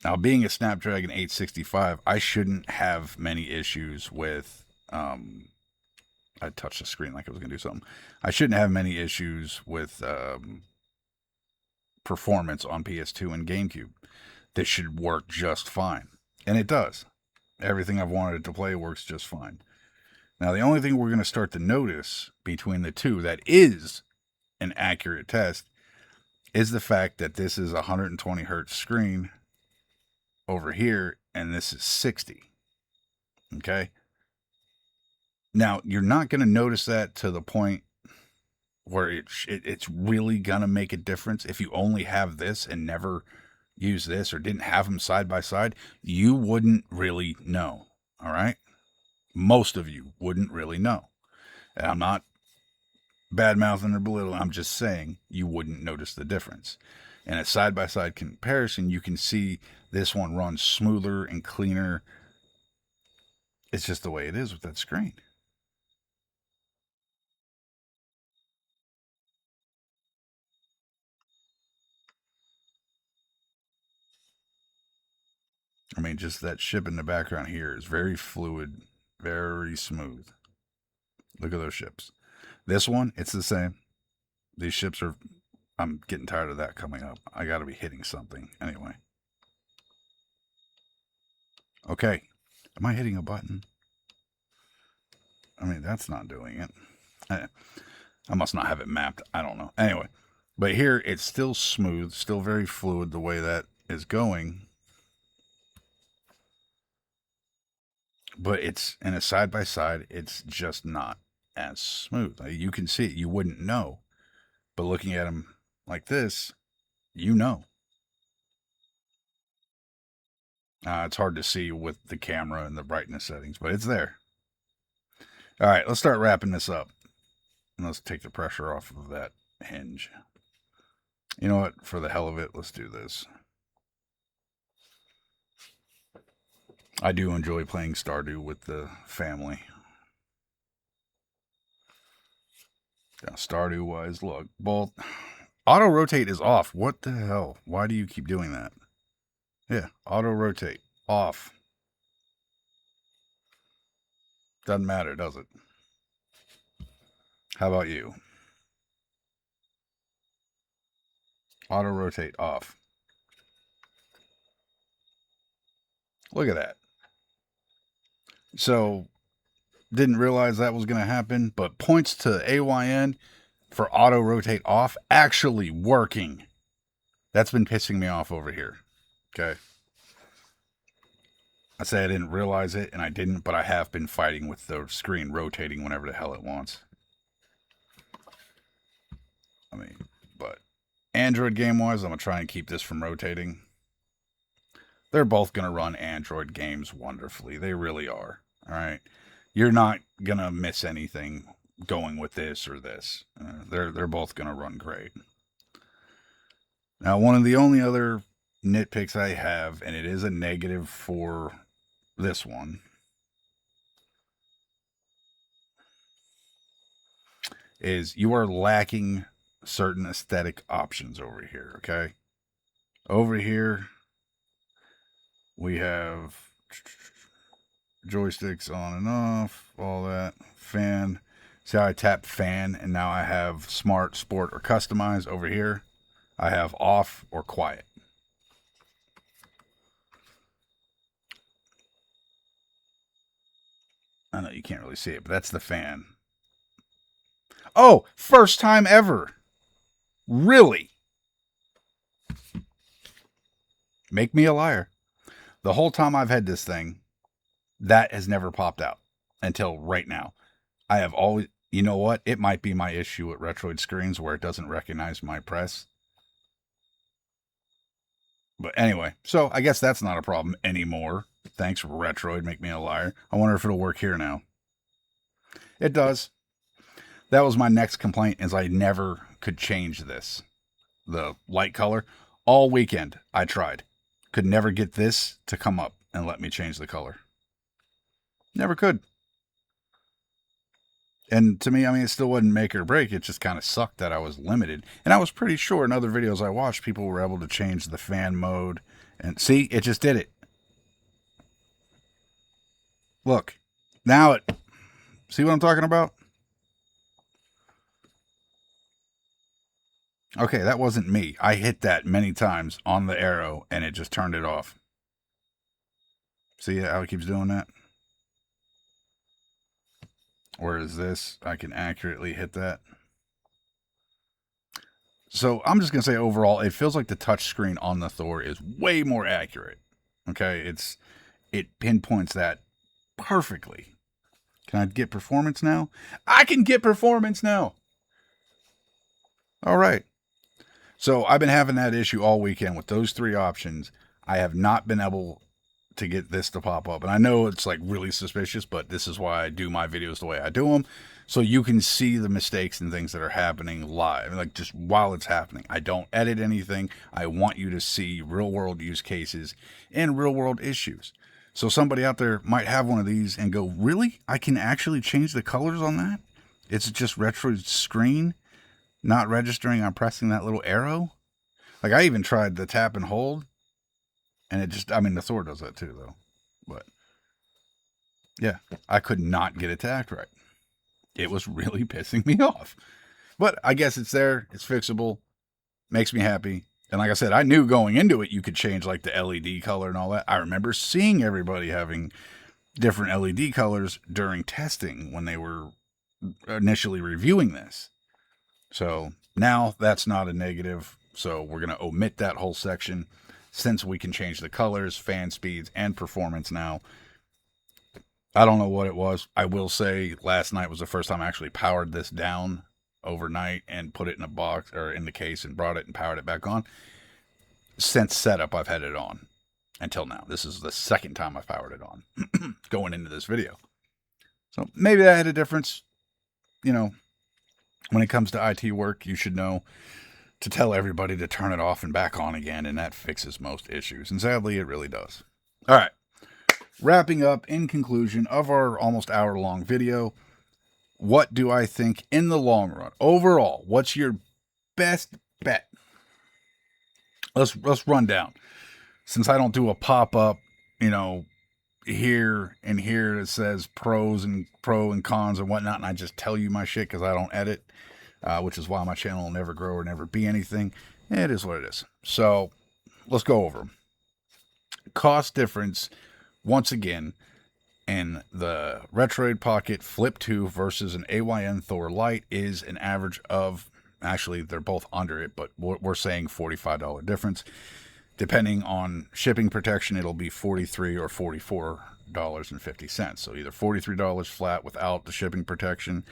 Now, being a Snapdragon 865, I shouldn't have many issues with, I touched the screen like I was going to do something. I shouldn't have many issues with performance on PS2 and GameCube. This should work just fine. And it does. Everything I've wanted it to play works just fine. Now, the only thing we're going to start to notice between the two that is an accurate test is the fact that this is a 120 hertz screen over here, and this is 60. Okay? Now, you're not going to notice that to the point where it's really going to make a difference. If you only have this and never use this or didn't have them side by side, you wouldn't really know. All right? Most of you wouldn't really know. And I'm not bad mouthing or belittling. I'm just saying you wouldn't notice the difference. In a side by side comparison, you can see this one runs smoother and cleaner. It's just the way it is with that screen. I mean, just that ship in the background here is very fluid, very smooth. Look at those ships. This one, it's the same. These ships are, I'm getting tired of that coming up. I got to be hitting something. Anyway. Okay. Am I hitting a button? I mean, that's not doing it. I must not have it mapped. I don't know. Anyway. But here, it's still smooth, still very fluid the way that is going. But it's in a side by side, it's just not as smooth. You can see it, you wouldn't know. But looking at them like this, you know. It's hard to see with the camera and the brightness settings, but it's there. All right, let's start wrapping this up. And let's take the pressure off of that hinge. You know what? For the hell of it, let's do this. I do enjoy playing Stardew with the family. Now, Stardew wise, look, both auto rotate is off. What the hell? Why do you keep doing that? Yeah, auto rotate off. Doesn't matter, does it? How about you? Auto rotate off. Look at that. So, didn't realize that was going to happen, but points to AYN for auto rotate off actually working. That's been pissing me off over here. Okay. I say I didn't realize it, and I didn't, but I have been fighting with the screen rotating whenever the hell it wants. I mean, but Android game-wise, I'm going to try and keep this from rotating. They're both going to run Android games wonderfully. They really are. All right. You're not going to miss anything going with this or this. They're both going to run great. Now, one of the only other nitpicks I have, and it is a negative for this one, is you are lacking certain aesthetic options over here, okay? Over here, we have joysticks on and off, all that. Fan. See how I tapped fan, and now I have smart, sport, or customize over here. I have off or quiet. I know you can't really see it, but that's the fan. Oh, first time ever. Really? Make me a liar. The whole time I've had this thing, that has never popped out until right now. I have always, you know what? It might be my issue with Retroid screens where it doesn't recognize my press. But anyway, so I guess that's not a problem anymore. Thanks, Retroid. Make me a liar. I wonder if it'll work here now. It does. That was my next complaint, is I never could change this. The light color. All weekend, I tried. Could never get this to come up and let me change the color. Never could. And to me, I mean, it still wasn't make or break. It just kind of sucked that I was limited. And I was pretty sure in other videos I watched, people were able to change the fan mode. And see, it just did it. Look, now it, see what I'm talking about? Okay, that wasn't me. I hit that many times on the arrow and it just turned it off. See how it keeps doing that? Whereas this, I can accurately hit that. So I'm just going to say overall, it feels like the touch screen on the Thor is way more accurate. Okay, it pinpoints that perfectly. Can I get performance now? I can get performance now. All right. So I've been having that issue all weekend with those three options. I have not been able to get this to pop up. And I know it's like really suspicious, but this is why I do my videos the way I do them. So you can see the mistakes and things that are happening live, like just while it's happening. I don't edit anything. I want you to see real world use cases and real world issues. So somebody out there might have one of these and go, really? I can actually change the colors on that? It's just Retroid screen not registering on pressing that little arrow? Like I even tried the tap and hold, and it just, I mean, the Thor does that too, though. But yeah, I could not get it to act right. It was really pissing me off. But I guess it's there. It's fixable. Makes me happy. And like I said, I knew going into it, you could change like the LED color and all that. I remember seeing everybody having different LED colors during testing when they were initially reviewing this. So now that's not a negative. So we're going to omit that whole section since we can change the colors, fan speeds, and performance now. I don't know what it was. I will say last night was the first time I actually powered this down overnight and put it in a box or in the case and brought it and powered it back on. Since setup, I've had it on until now. This is the second time I've powered it on going into this video. So maybe that had a difference. You know, when it comes to IT work, you should know to tell everybody to turn it off and back on again, and that fixes most issues. And sadly, it really does. All right. Wrapping up in conclusion of our almost hour-long video, what do I think in the long run? Overall, what's your best bet? Let's run down. Since I don't do a pop-up, you know, here and here that says pro and cons and whatnot, and I just tell you my shit because I don't edit, which is why my channel will never grow or never be anything. It is what it is. So let's go over them. Cost difference, once again, in the Retroid Pocket Flip 2 versus an AYN Thor Lite is an average of, actually they're both under it, but we're saying $45 difference. Depending on shipping protection, it'll be $43 or $44.50. So either $43 flat without the shipping protection,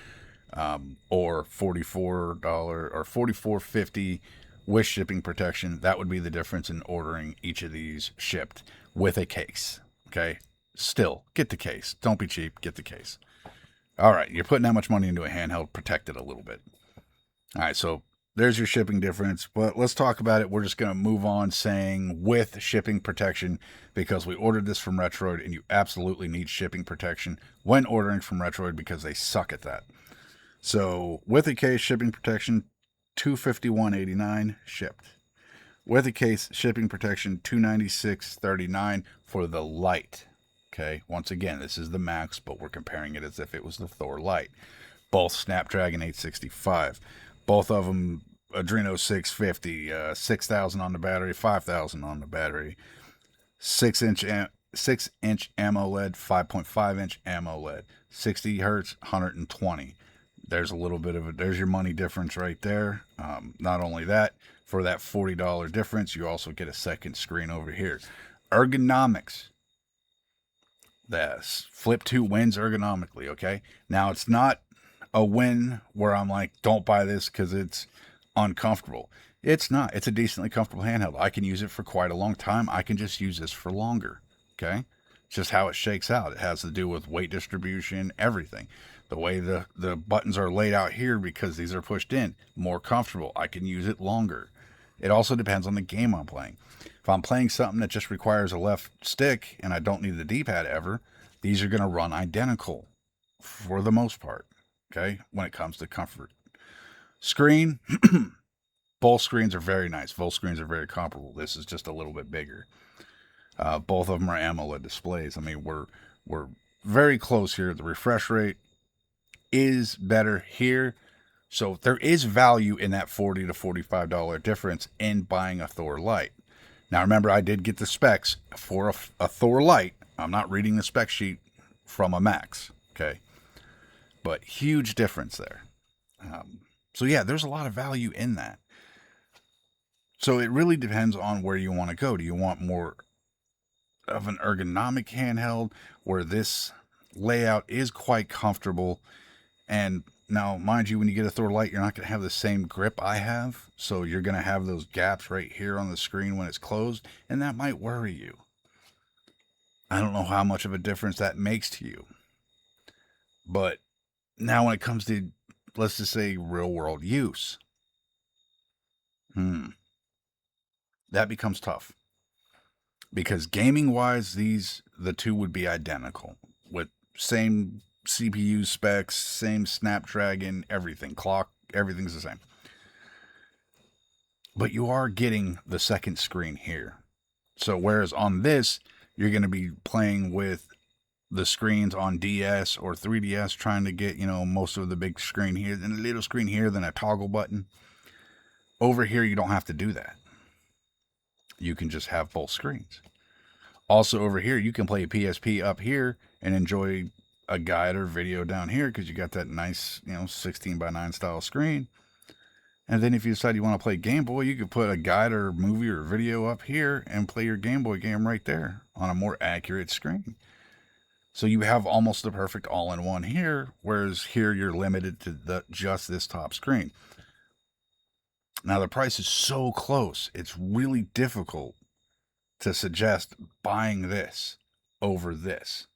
or $44 or $44.50 with shipping protection. That would be the difference in ordering each of these shipped with a case. Okay, still get the case. Don't be cheap. Get the case. All right, you're putting that much money into a handheld. Protect it a little bit. All right, so there's your shipping difference, but let's talk about it. We're just going to move on saying with shipping protection because we ordered this from Retroid and you absolutely need shipping protection when ordering from Retroid because they suck at that. So with a case, shipping protection, $251.89 shipped. With a case, shipping protection, $296.39 for the Lite. Okay, once again, this is the Max, but we're comparing it as if it was the Thor Lite. Both Snapdragon 865. Both of them Adreno 650, 6,000 on the battery, 5,000 on the battery. 6-inch AMOLED, 5.5-inch AMOLED, 60 hertz, 120. There's a little bit of there's your money difference right there. Not only that, for that $40 difference, you also get a second screen over here. Ergonomics. The Flip 2 wins ergonomically, okay? Now, it's not a win where I'm like, don't buy this because it's uncomfortable. It's not. It's a decently comfortable handheld. I can use it for quite a long time. I can just use this for longer, okay? It's just how it shakes out. It has to do with weight distribution, everything. The way the buttons are laid out here, because these are pushed in, more comfortable. I can use it longer. It also depends on the game I'm playing. If I'm playing something that just requires a left stick and I don't need the D-pad ever, these are going to run identical for the most part, okay, when it comes to comfort. Screen, both screens are very nice. Both screens are very comparable. This is just a little bit bigger. Both of them are AMOLED displays. I mean, we're very close here. The refresh rate is better here. So there is value in that $40 to $45 difference in buying a Thor Lite. Now remember, I did get the specs for a Thor Lite. I'm not reading the spec sheet from a Max, okay? But huge difference there. So yeah, there's a lot of value in that. So it really depends on where you want to go. Do you want more of an ergonomic handheld where this layout is quite comfortable? And now, mind you, when you get a Thor Lite, you're not going to have the same grip I have. So you're going to have those gaps right here on the screen when it's closed, and that might worry you. I don't know how much of a difference that makes to you. But now when it comes to, let's just say, real world use, that becomes tough. Because gaming wise, the two would be identical with same CPU specs, same Snapdragon, everything, clock, everything's the same. But you are getting the second screen here. So whereas on this, you're going to be playing with the screens on DS or 3DS, trying to get, most of the big screen here, then a little screen here, then a toggle button. Over here, you don't have to do that. You can just have both screens. Also over here, you can play PSP up here and enjoy a guide or video down here because you got that nice, 16:9 style screen. And then if you decide you want to play Game Boy, you could put a guide or movie or video up here and play your Game Boy game right there on a more accurate screen. So you have almost the perfect all-in-one here, whereas here you're limited to just this top screen. Now the price is so close, it's really difficult to suggest buying this over this.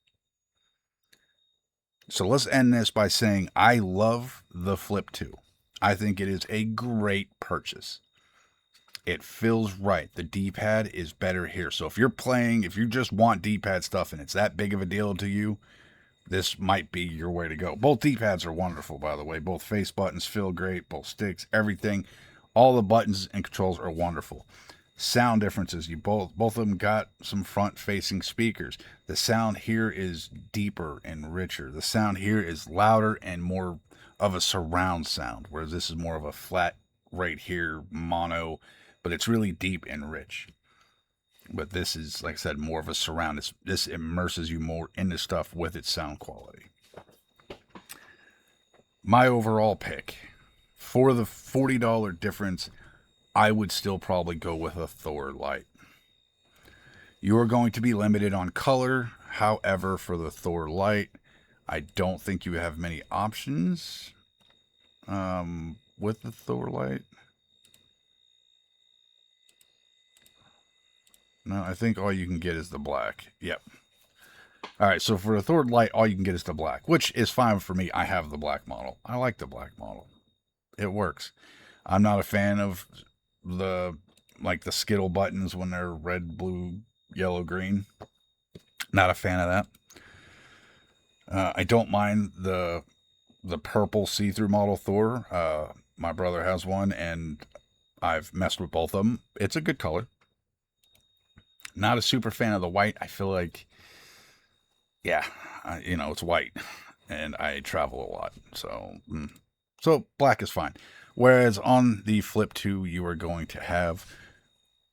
So let's end this by saying I love the Flip 2. I think it is a great purchase. It feels right. The D-pad is better here. So if you just want D-pad stuff and it's that big of a deal to you, this might be your way to go. Both D-pads are wonderful, by the way. Both face buttons feel great. Both sticks, everything. All the buttons and controls are wonderful. Sound differences. Both of them got some front-facing speakers. The sound here is deeper and richer. The sound here is louder and more of a surround sound, whereas this is more of a flat right here mono, but it's really deep and rich. But this is, like I said, more of a surround. This immerses you more into stuff with its sound quality. My overall pick, for the $40 difference, I would still probably go with a Thor Lite. You are going to be limited on color. However, for the Thor Lite, I don't think you have many options with the Thor Lite. No, I think all you can get is the black. Yep. All right, so for the Thor Lite, all you can get is the black, which is fine for me. I have the black model. I like the black model. It works. I'm not a fan of the Skittle buttons when they're red, blue, yellow, green. Not a fan of that. I don't mind the purple see-through model Thor. My brother has one, and I've messed with both of them. It's a good color. Not a super fan of the white. I feel like, it's white, and I travel a lot, so black is fine. Whereas on the Flip 2, you are going to have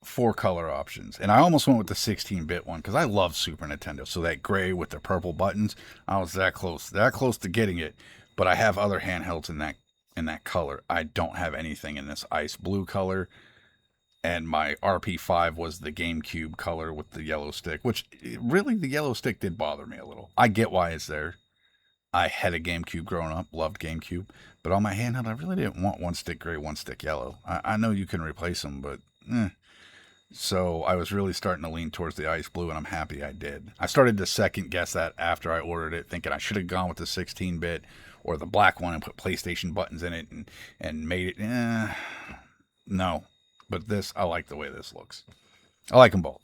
4 color options. And I almost went with the 16-bit one because I love Super Nintendo. So that gray with the purple buttons, I was that close to getting it. But I have other handhelds in that color. I don't have anything in this ice blue color. And my RP5 was the GameCube color with the yellow stick, which really the yellow stick did bother me a little. I get why it's there. I had a GameCube growing up, loved GameCube, but on my handheld, I really didn't want one stick gray, one stick yellow. I know you can replace them, but So I was really starting to lean towards the ice blue, and I'm happy I did. I started to second guess that after I ordered it, thinking I should have gone with the 16-bit or the black one and put PlayStation buttons in it and made it. No, but this, I like the way this looks. I like them both.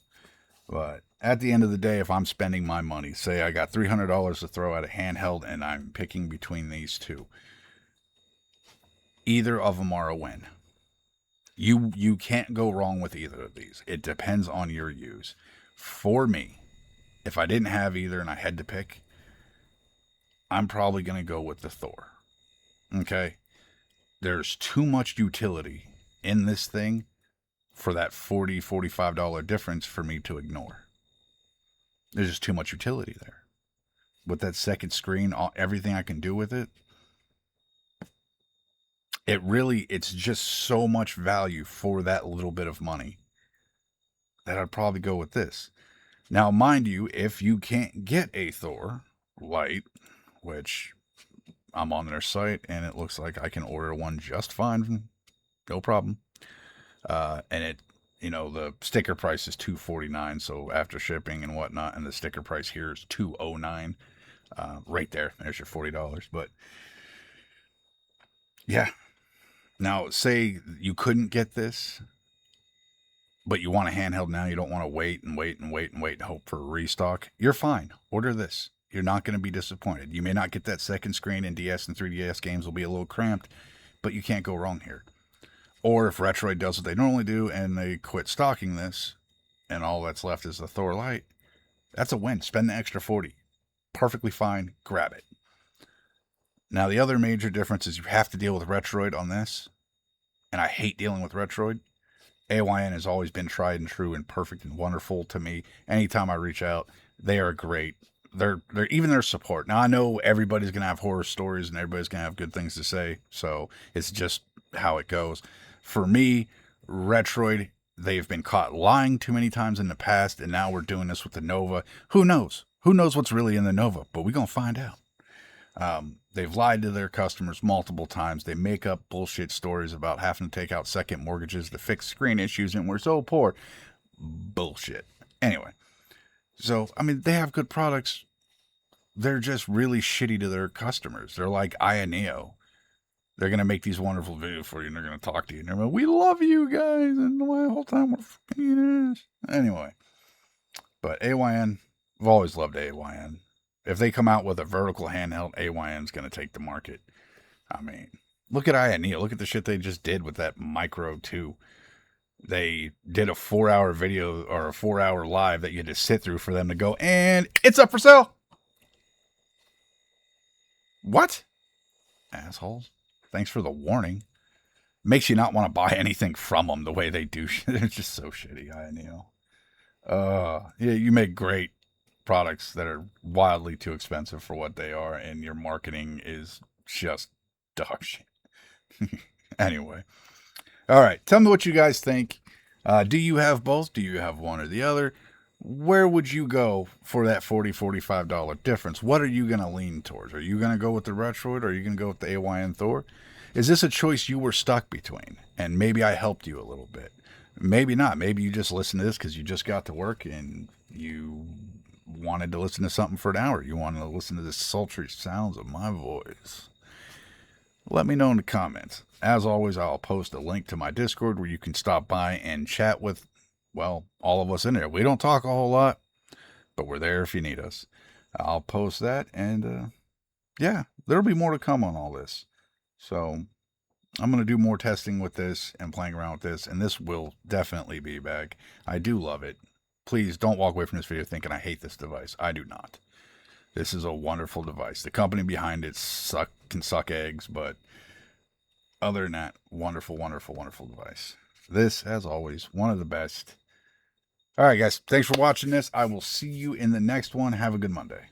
But at the end of the day, if I'm spending my money, say I got $300 to throw at a handheld and I'm picking between these two, either of them are a win. You can't go wrong with either of these. It depends on your use. For me, if I didn't have either and I had to pick, I'm probably going to go with the Thor. Okay? There's too much utility in this thing for that $40, $45 difference for me to ignore. There's just too much utility there. With that second screen, everything I can do with it, it's just so much value for that little bit of money that I'd probably go with this. Now, mind you, if you can't get a Thor Lite, which I'm on their site and it looks like I can order one just fine, no problem. And the sticker price is $249, so after shipping and whatnot, and the sticker price here is $209. Right there, there's your $40. But yeah. Now, say you couldn't get this, but you want a handheld now. You don't want to wait and hope for a restock. You're fine. Order this. You're not going to be disappointed. You may not get that second screen, and DS and 3DS games will be a little cramped, but you can't go wrong here. Or if Retroid does what they normally do and they quit stocking this, and all that's left is the Thor Lite, that's a win. Spend the extra $40. Perfectly fine. Grab it. Now, the other major difference is you have to deal with Retroid on this, and I hate dealing with Retroid. AYN has always been tried and true and perfect and wonderful to me. Anytime I reach out, they are great. They're even their support. Now, I know everybody's going to have horror stories and everybody's going to have good things to say, so it's just how it goes. For me, Retroid, they've been caught lying too many times in the past, and now we're doing this with the Nova. Who knows? Who knows what's really in the Nova? But we're going to find out. They've lied to their customers multiple times. They make up bullshit stories about having to take out second mortgages to fix screen issues, and we're so poor. Bullshit. Anyway, so, they have good products. They're just really shitty to their customers. They're like AYN. They're going to make these wonderful videos for you, and they're going to talk to you. And they're like, we love you guys, and the whole time we're fucking ass. Anyway, but AYN, I've always loved AYN. If they come out with a vertical handheld, AYN's going to take the market. Look at AYN. Look at the shit they just did with that Micro 2. They did a 4-hour video or a 4-hour live that you had to sit through for them to go, and it's up for sale. What? Assholes. Thanks for the warning. Makes you not want to buy anything from them the way they do. They're just so shitty, AYN. Yeah, you make great products that are wildly too expensive for what they are, and your marketing is just dog shit. Anyway. All right. Tell me what you guys think. Do you have both? Do you have one or the other? Where would you go for that $40, $45 difference? What are you going to lean towards? Are you going to go with the Retroid, or are you going to go with the AYN Thor? Is this a choice you were stuck between? And maybe I helped you a little bit. Maybe not. Maybe you just listened to this because you just got to work and you wanted to listen to something for an hour. You wanted to listen to the sultry sounds of my voice. Let me know in the comments. As always, I'll post a link to my Discord where you can stop by and chat with, all of us in there. We don't talk a whole lot, but we're there if you need us. I'll post that, and there'll be more to come on all this. So I'm going to do more testing with this and playing around with this, and this will definitely be back. I do love it. Please don't walk away from this video thinking I hate this device. I do not. This is a wonderful device. The company behind it can suck eggs, but other than that, wonderful, wonderful, wonderful device. This, as always, one of the best. All right, guys. Thanks for watching this. I will see you in the next one. Have a good Monday.